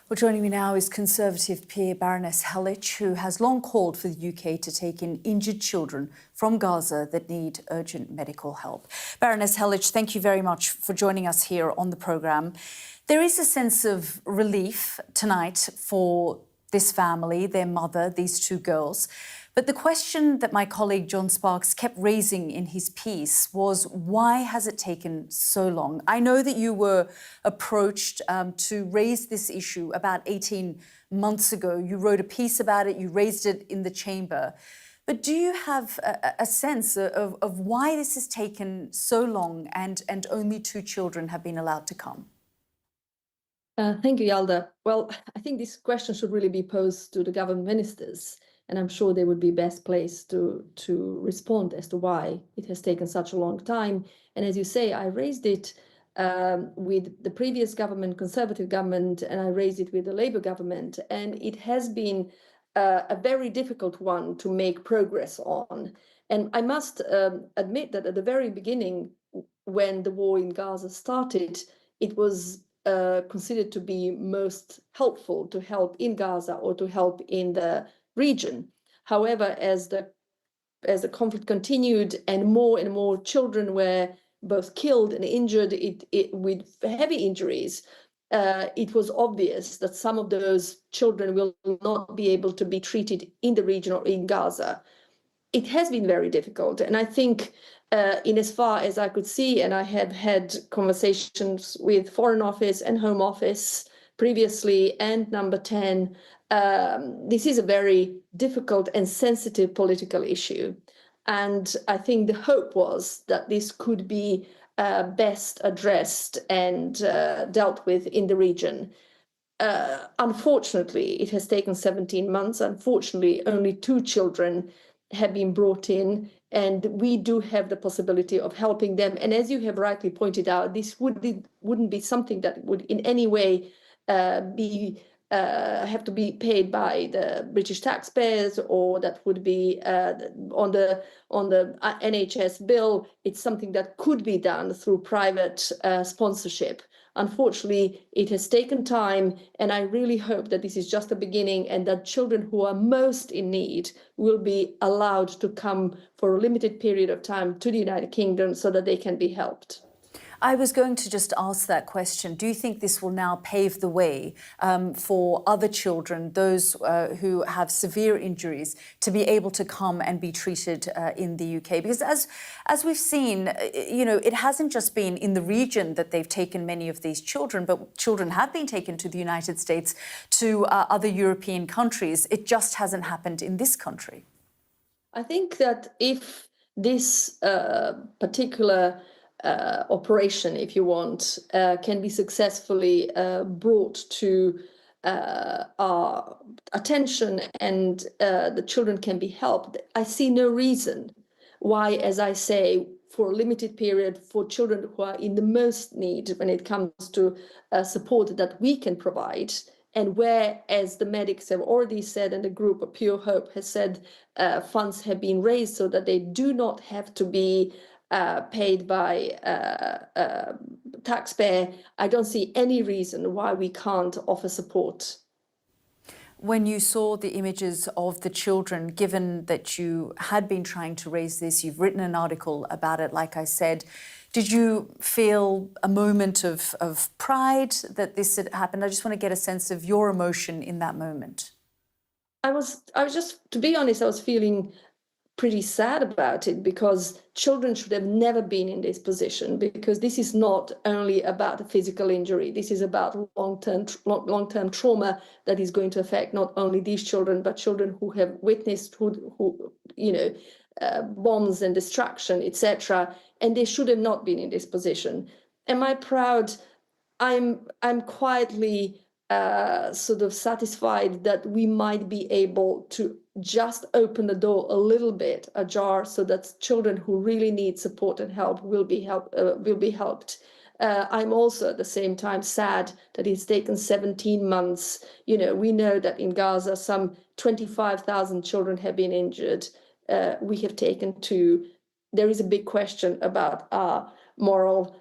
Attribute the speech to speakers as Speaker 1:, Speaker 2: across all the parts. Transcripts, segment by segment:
Speaker 1: Well, joining me now is Conservative peer Baroness Helic, who has long called for the UK to take in injured children from Gaza that need urgent medical help. Baroness Helic, thank you very much for joining us here on the programme. There is a sense of relief tonight for this family, their mother, these two girls. But the question that my colleague John Sparks kept raising in his piece was, why has it taken so long? I know that you were approached to raise this issue about 18 months ago. You wrote a piece about it, you raised it in the chamber. But do you have a sense of why this has taken so long and only two children have been allowed to come?
Speaker 2: Thank you, Yalda. Well, I think this question should really be posed to the government ministers, and I'm sure they would be best placed to respond as to why it has taken such a long time. And as you say, I raised it with the previous government, Conservative government, and I raised it with the Labour government, and it has been a very difficult one to make progress on. And I must admit that at the very beginning, when the war in Gaza started, it was considered to be most helpful to help in Gaza or to help in the region. However, as the conflict continued and more children were both killed and injured with heavy injuries, it was obvious that some of those children will not be able to be treated in the region or in Gaza. It has been very difficult, and I think in as far as I could see, and I have had conversations with Foreign Office and Home Office previously and Number 10, this is a very difficult and sensitive political issue. And I think the hope was that this could be best addressed and dealt with in the region. Unfortunately, it has taken 17 months. Unfortunately, only two children have been brought in, and we do have the possibility of helping them. And as you have rightly pointed out, this wouldn't be something that would in any way have to be paid by the British taxpayers, or that would be on the NHS bill. It's something that could be done through private sponsorship. Unfortunately, it has taken time, and I really hope that this is just the beginning and that children who are most in need will be allowed to come for a limited period of time to the United Kingdom so that they can be helped.
Speaker 1: I was going to just ask that question. Do you think this will now pave the way for other children, those who have severe injuries, to be able to come and be treated in the UK? Because as we've seen, it hasn't just been in the region that they've taken many of these children, but children have been taken to the United States, to other European countries. It just hasn't happened in this country.
Speaker 2: I think that if this particular operation, if you want, can be successfully brought to our attention and the children can be helped, I see no reason why, as I say, for a limited period, for children who are in the most need when it comes to support that we can provide, and where, as the medics have already said, and the group of Pure Hope has said, funds have been raised so that they do not have to be paid by taxpayer, I don't see any reason why we can't offer support.
Speaker 1: When you saw the images of the children, given that you had been trying to raise this, you've written an article about it, like I said, did you feel a moment of pride that this had happened? I just want to get a sense of your emotion in that moment.
Speaker 2: I was just, to be honest, I was feeling pretty sad about it, because children should have never been in this position, because this is not only about a physical injury. This is about long-term trauma that is going to affect not only these children, but children who have witnessed bombs and destruction, etc. And they should have not been in this position. Am I proud? I'm quietly sort of satisfied that we might be able to just open the door a little bit ajar, so that children who really need support and help will be helped. I'm also at the same time sad that it's taken 17 months. We know that in Gaza some 25,000 children have been injured. We have taken two. There is a big question about our moral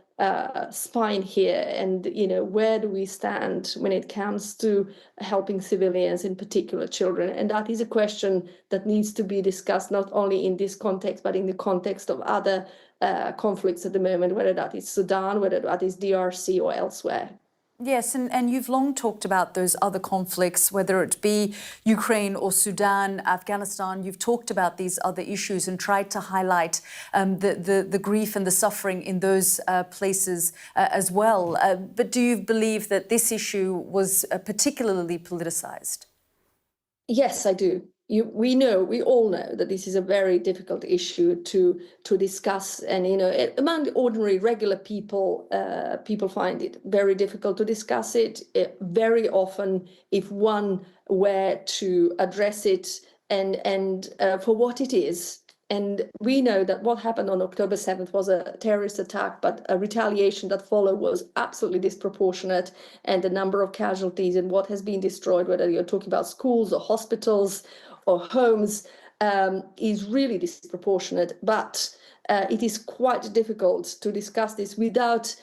Speaker 2: spine here, and where do we stand when it comes to helping civilians, in particular children? And that is a question that needs to be discussed not only in this context but in the context of other conflicts at the moment, whether that is Sudan, whether that is DRC or elsewhere.
Speaker 1: Yes, and you've long talked about those other conflicts, whether it be Ukraine or Sudan, Afghanistan. You've talked about these other issues and tried to highlight the grief and the suffering in those places as well. But do you believe that this issue was particularly politicized?
Speaker 2: Yes, I do. We all know that this is a very difficult issue to discuss, and among the ordinary, regular people, people find it very difficult to discuss it. Very often, if one were to address it and for what it is. And we know that what happened on October 7th was a terrorist attack, but a retaliation that followed was absolutely disproportionate. And the number of casualties and what has been destroyed, whether you're talking about schools or hospitals or homes, is really disproportionate. But it is quite difficult to discuss this without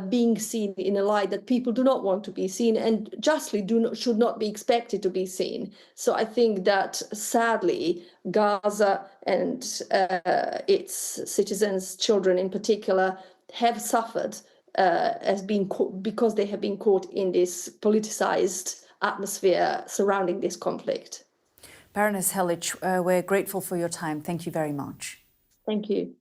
Speaker 2: being seen in a light that people do not want to be seen, and justly should not be expected to be seen. So I think that sadly, Gaza and its citizens, children in particular, have suffered because they have been caught in this politicized atmosphere surrounding this conflict.
Speaker 1: Baroness Helic, we're grateful for your time. Thank you very much.
Speaker 2: Thank you.